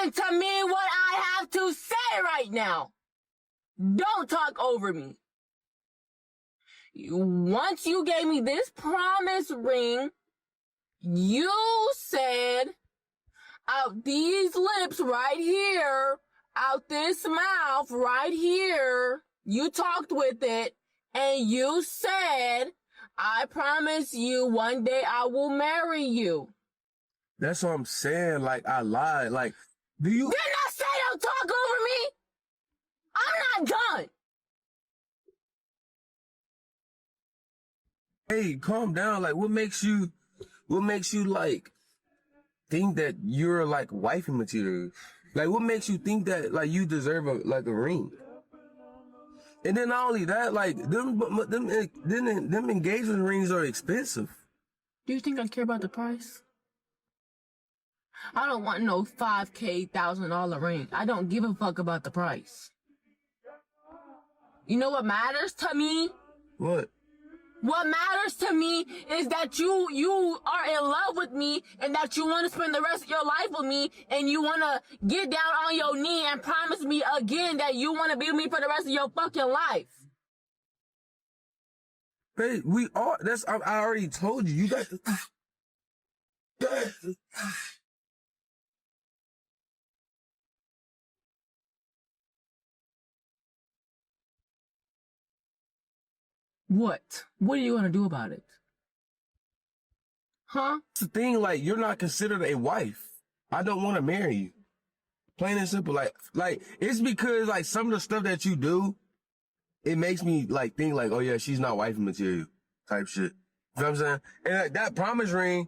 listen to me what I have to say right now. Don't talk over me. Once you gave me this promise ring, you said, out these lips right here, out this mouth right here, you talked with it, and you said, I promise you one day I will marry you. That's what I'm saying. Like, I lied. Like, do you... Didn't I say don't talk over me? I'm not done. Hey, calm down. Like, what makes you like think that you're like wifey material? Like, what makes you think that like you deserve a ring? And then not only that, like them engagement rings are expensive. Do you think I care about the price? I don't want no $5,000, $1,000 ring. I don't give a fuck about the price. You know what matters to me? What? What matters to me is that you are in love with me and that you want to spend the rest of your life with me and you want to get down on your knee and promise me again that you want to be with me for the rest of your fucking life. Hey, we are. I already told you. You got to. What? What are you going to do about it? Huh? It's the thing, like, you're not considered a wife. I don't want to marry you. Plain and simple. Like, it's because, like, some of the stuff that you do, it makes me, like, think, like, oh, yeah, she's not wifey material type shit. You know what I'm saying? And like, that promise ring,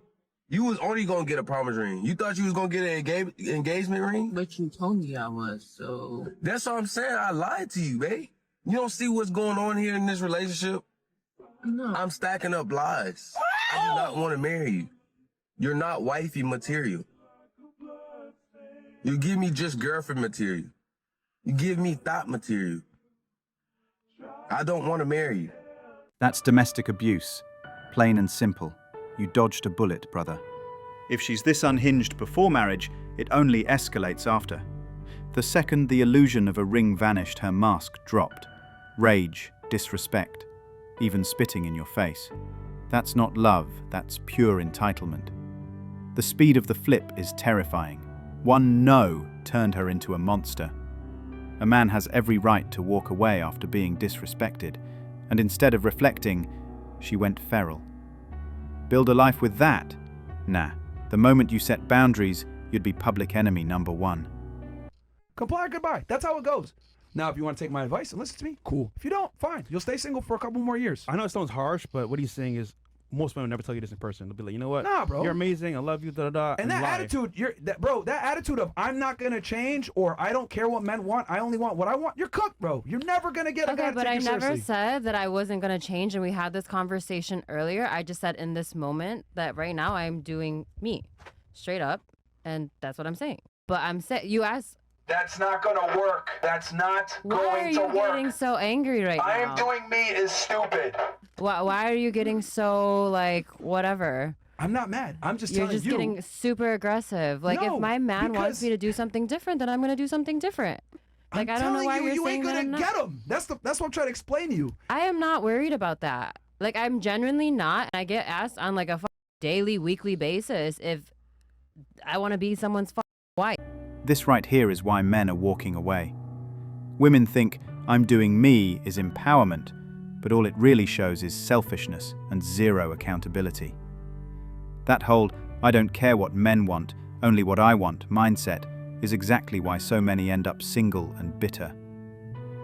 you was only going to get a promise ring. You thought you was going to get an engagement ring? But you told me I was, so... That's what I'm saying. I lied to you, babe. You don't see what's going on here in this relationship? No. I'm stacking up lies. I do not want to marry you. You're not wifey material. You give me just girlfriend material. You give me thought material. I don't want to marry you. That's domestic abuse. Plain and simple. You dodged a bullet, brother. If she's this unhinged before marriage, it only escalates after. The second the illusion of a ring vanished, her mask dropped. Rage, disrespect, even spitting in your face. That's not love, that's pure entitlement. The speed of the flip is terrifying. One no turned her into a monster. A man has every right to walk away after being disrespected, and instead of reflecting, she went feral. Build a life with that? Nah. The moment you set boundaries, you'd be public enemy number one. Comply or goodbye. That's how it goes. Now, if you want to take my advice and listen to me, cool. If you don't, fine. You'll stay single for a couple more years. I know it sounds harsh, but what he's saying is most women never tell you this in person. They'll be like, you know what? Nah, bro. You're amazing. I love you. Da da da. And that lie. attitude, that attitude of I'm not gonna change or I don't care what men want. I only want what I want. You're cooked, bro. You're never gonna get a guy to but take I you never seriously. said that I wasn't gonna change, and we had this conversation earlier. I just said in this moment that right now I'm doing me, straight up, and that's what I'm saying. But I'm saying you asked. That's not gonna work. That's not Why are you getting so angry right now? I am doing me is stupid. Why are you getting so like whatever? I'm not mad. I'm just You're telling just you. getting super aggressive. Like No, if my man wants because- me to do something different, then I'm gonna do something different. Like I don't know why you're you saying ain't that gonna I'm not. get him. That's what I'm trying to explain to you. I am not worried about that. Like I'm genuinely not. And I get asked on like a daily, weekly basis if I want to be someone's wife. This right here is why men are walking away. Women think I'm doing me is empowerment, but all it really shows is selfishness and zero accountability. That whole I don't care what men want, only what I want mindset is exactly why so many end up single and bitter.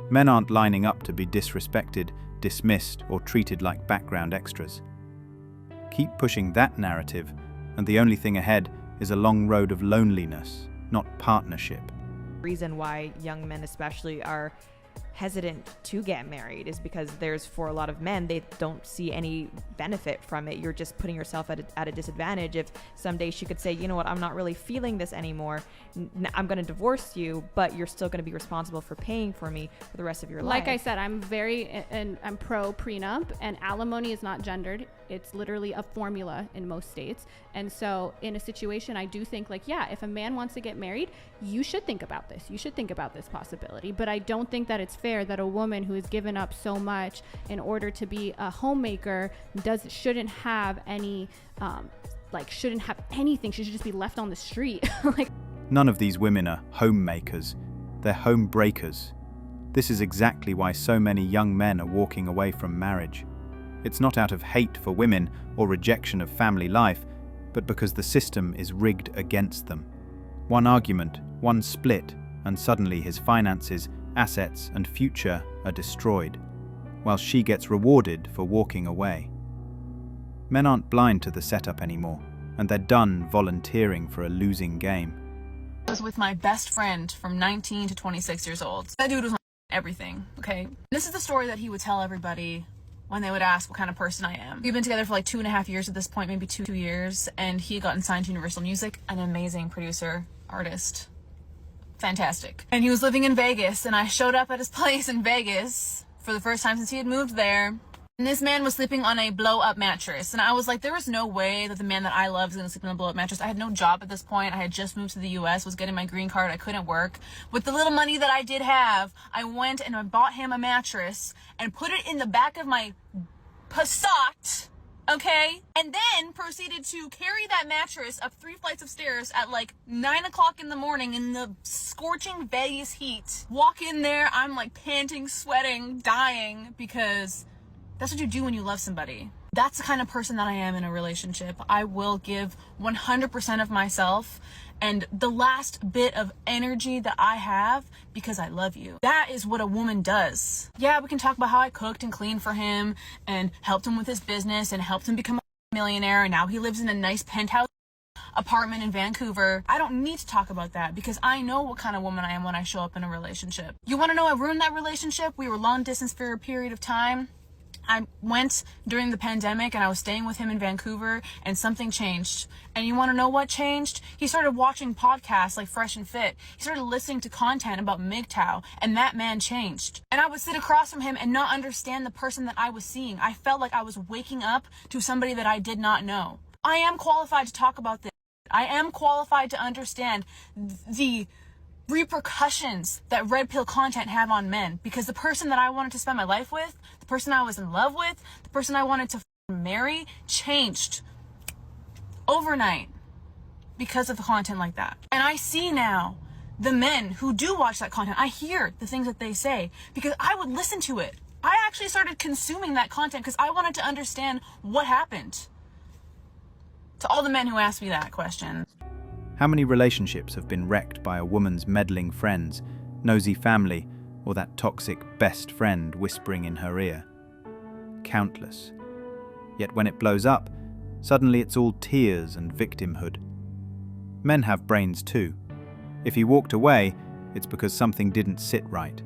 Men aren't lining up to be disrespected, dismissed, or treated like background extras. Keep pushing that narrative, and the only thing ahead is a long road of loneliness, not partnership. Reason why young men especially are hesitant to get married is because for a lot of men, they don't see any benefit from it. You're just putting yourself at a disadvantage. If someday she could say, you know what, I'm not really feeling this anymore, I'm going to divorce you, but you're still going to be responsible for paying for me for the rest of your life. Like I said, I'm pro prenup, and alimony is not gendered. It's literally a formula in most states. And so in a situation, I do think like, yeah, if a man wants to get married, you should think about this. You should think about this possibility. But I don't think that it's fair that a woman who has given up so much in order to be a homemaker shouldn't have any, shouldn't have anything. She should just be left on the street. None of these women are homemakers. They're home breakers. This is exactly why so many young men are walking away from marriage. It's not out of hate for women or rejection of family life, but because the system is rigged against them. One argument, one split, and suddenly his finances, assets, and future are destroyed, while she gets rewarded for walking away. Men aren't blind to the setup anymore, and they're done volunteering for a losing game. I was with my best friend from 19 to 26 years old. That dude was on everything, okay? This is the story that he would tell everybody when they would ask what kind of person I am. We've been together for like 2.5 years at this point, maybe two years, and he had gotten signed to Universal Music, an amazing producer, artist, fantastic. And he was living in Vegas, and I showed up at his place in Vegas for the first time since he had moved there. And this man was sleeping on a blow-up mattress. And I was like, there is no way that the man that I love is going to sleep on a blow-up mattress. I had no job at this point. I had just moved to the U.S., was getting my green card. I couldn't work. With the little money that I did have, I went and I bought him a mattress and put it in the back of my Passat, okay? And then proceeded to carry that mattress up 3 flights of stairs at like 9 o'clock in the morning in the scorching Vegas heat. Walk in there, I'm like panting, sweating, dying, because that's what you do when you love somebody. That's the kind of person that I am in a relationship. I will give 100% of myself and the last bit of energy that I have because I love you. That is what a woman does. Yeah, we can talk about how I cooked and cleaned for him and helped him with his business and helped him become a millionaire, and now he lives in a nice penthouse apartment in Vancouver. I don't need to talk about that because I know what kind of woman I am when I show up in a relationship. You want to know I ruined that relationship? We were long distance for a period of time. I went during the pandemic and I was staying with him in Vancouver, and something changed. And you want to know what changed? He started watching podcasts like Fresh and Fit. He started listening to content about MGTOW, and that man changed. And I would sit across from him and not understand the person that I was seeing. I felt like I was waking up to somebody that I did not know. I am qualified to talk about this. I am qualified to understand the repercussions that red pill content have on men, because the person that I wanted to spend my life with, the person I was in love with, the person I wanted to marry changed overnight because of the content like that. And I see now the men who do watch that content. I hear the things that they say because I would listen to it. I actually started consuming that content because I wanted to understand what happened. To all the men who asked me that question. How many relationships have been wrecked by a woman's meddling friends, nosy family, or that toxic best friend whispering in her ear? Countless. Yet when it blows up, suddenly it's all tears and victimhood. Men have brains too. If he walked away, it's because something didn't sit right,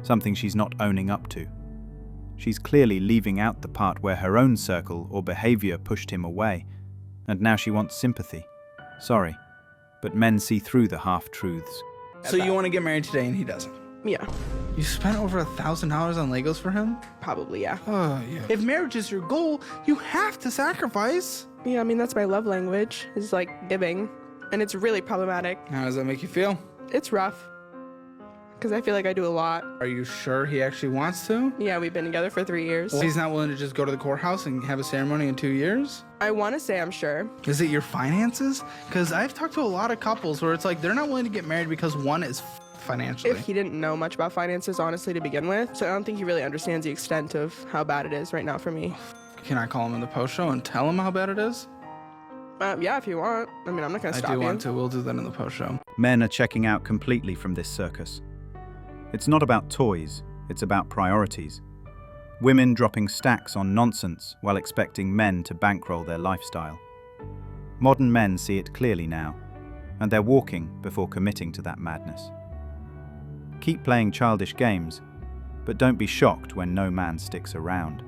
something she's not owning up to. She's clearly leaving out the part where her own circle or behavior pushed him away, and now she wants sympathy. Sorry. But men see through the half-truths. So you want to get married today and he doesn't? Yeah. You spent over $1,000 on Legos for him? Probably, yeah. Oh, yeah. If marriage is your goal, you have to sacrifice. Yeah, I mean, that's my love language, is like giving. And it's really problematic. How does that make you feel? It's rough. Because I feel like I do a lot. Are you sure he actually wants to? Yeah, we've been together for 3 years. Well, he's not willing to just go to the courthouse and have a ceremony in 2 years? I want to say I'm sure. Is it your finances? Because I've talked to a lot of couples where it's like they're not willing to get married because one is financially. If he didn't know much about finances, honestly, to begin with. So I don't think he really understands the extent of how bad it is right now for me. Can I call him in the post show and tell him how bad it is? Yeah, if you want. I mean, I'm not going to stop you. I do want to. We'll do that in the post show. Men are checking out completely from this circus. It's not about toys, it's about priorities. Women dropping stacks on nonsense while expecting men to bankroll their lifestyle. Modern men see it clearly now, and they're walking before committing to that madness. Keep playing childish games, but don't be shocked when no man sticks around.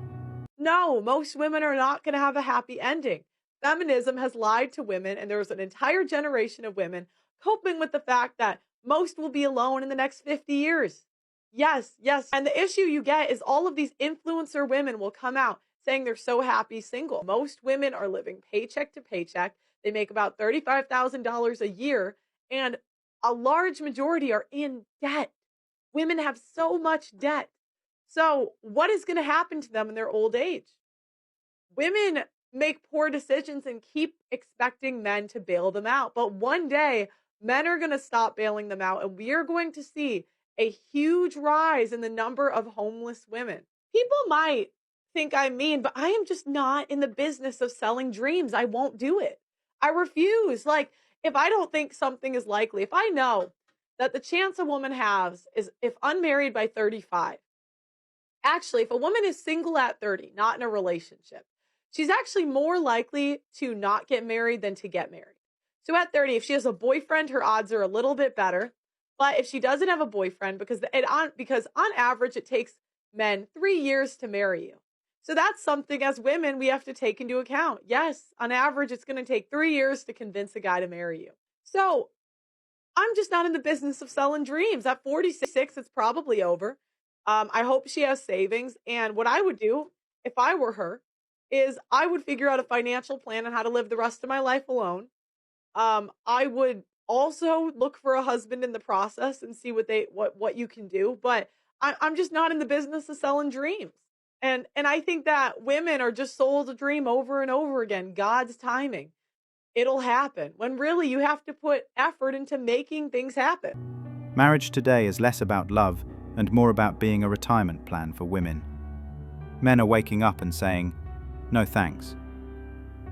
No, most women are not going to have a happy ending. Feminism has lied to women, and there's an entire generation of women coping with the fact that most will be alone in the next 50 years. Yes, yes. And the issue you get is all of these influencer women will come out saying they're so happy single. Most women are living paycheck to paycheck. They make about $35,000 a year, and a large majority are in debt. Women have so much debt. So, what is going to happen to them in their old age? Women make poor decisions and keep expecting men to bail them out. But one day, men are going to stop bailing them out, and we are going to see a huge rise in the number of homeless women. People might think I'm mean, but I am just not in the business of selling dreams. I won't do it. I refuse. Like, if I don't think something is likely, if I know that the chance a woman has is if unmarried by 35, actually, if a woman is single at 30, not in a relationship, she's actually more likely to not get married than to get married. So at 30, if she has a boyfriend, her odds are a little bit better. But if she doesn't have a boyfriend, because on average, it takes men 3 years to marry you. So that's something as women we have to take into account. Yes, on average, it's going to take 3 years to convince a guy to marry you. So I'm just not in the business of selling dreams. At 46, it's probably over. I hope she has savings. And what I would do if I were her is I would figure out a financial plan on how to live the rest of my life alone. I would also look for a husband in the process and see what you can do. But I'm just not in the business of selling dreams. And I think that women are just sold a dream over and over again. God's timing. It'll happen. When really you have to put effort into making things happen. Marriage today is less about love and more about being a retirement plan for women. Men are waking up and saying, no thanks.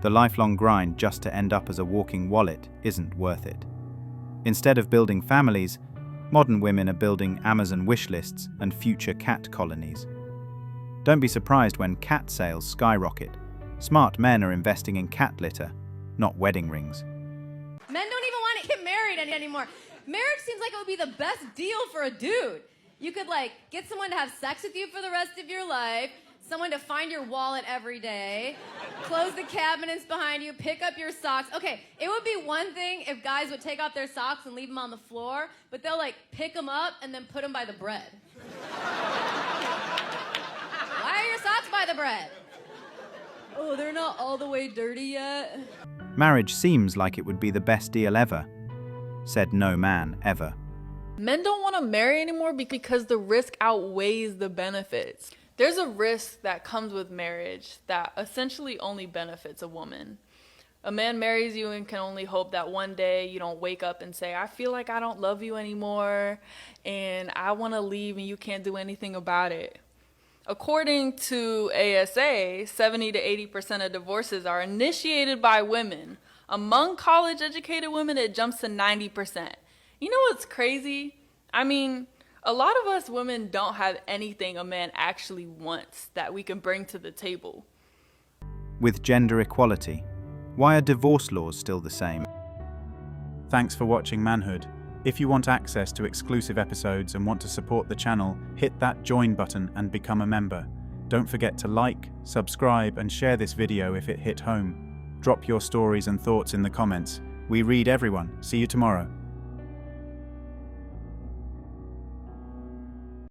The lifelong grind just to end up as a walking wallet isn't worth it. Instead of building families, modern women are building Amazon wish lists and future cat colonies. Don't be surprised when cat sales skyrocket. Smart men are investing in cat litter, not wedding rings. Men don't even want to get married anymore. Marriage seems like it would be the best deal for a dude. You could get someone to have sex with you for the rest of your life, someone to find your wallet every day, close the cabinets behind you, pick up your socks. Okay, it would be one thing if guys would take off their socks and leave them on the floor, but they'll pick them up and then put them by the bread. Why are your socks by the bread? Oh, they're not all the way dirty yet. Marriage seems like it would be the best deal ever, said no man ever. Men don't want to marry anymore because the risk outweighs the benefits. There's a risk that comes with marriage that essentially only benefits a woman. A man marries you and can only hope that one day you don't wake up and say, I feel like I don't love you anymore and I want to leave and you can't do anything about it. According to ASA, 70 to 80% of divorces are initiated by women. Among college-educated women, it jumps to 90%. You know what's crazy? I mean, a lot of us women don't have anything a man actually wants that we can bring to the table. With gender equality, why are divorce laws still the same? Thanks for watching Manhood. If you want access to exclusive episodes and want to support the channel, hit that join button and become a member. Don't forget to like, subscribe, and share this video if it hit home. Drop your stories and thoughts in the comments. We read everyone. See you tomorrow.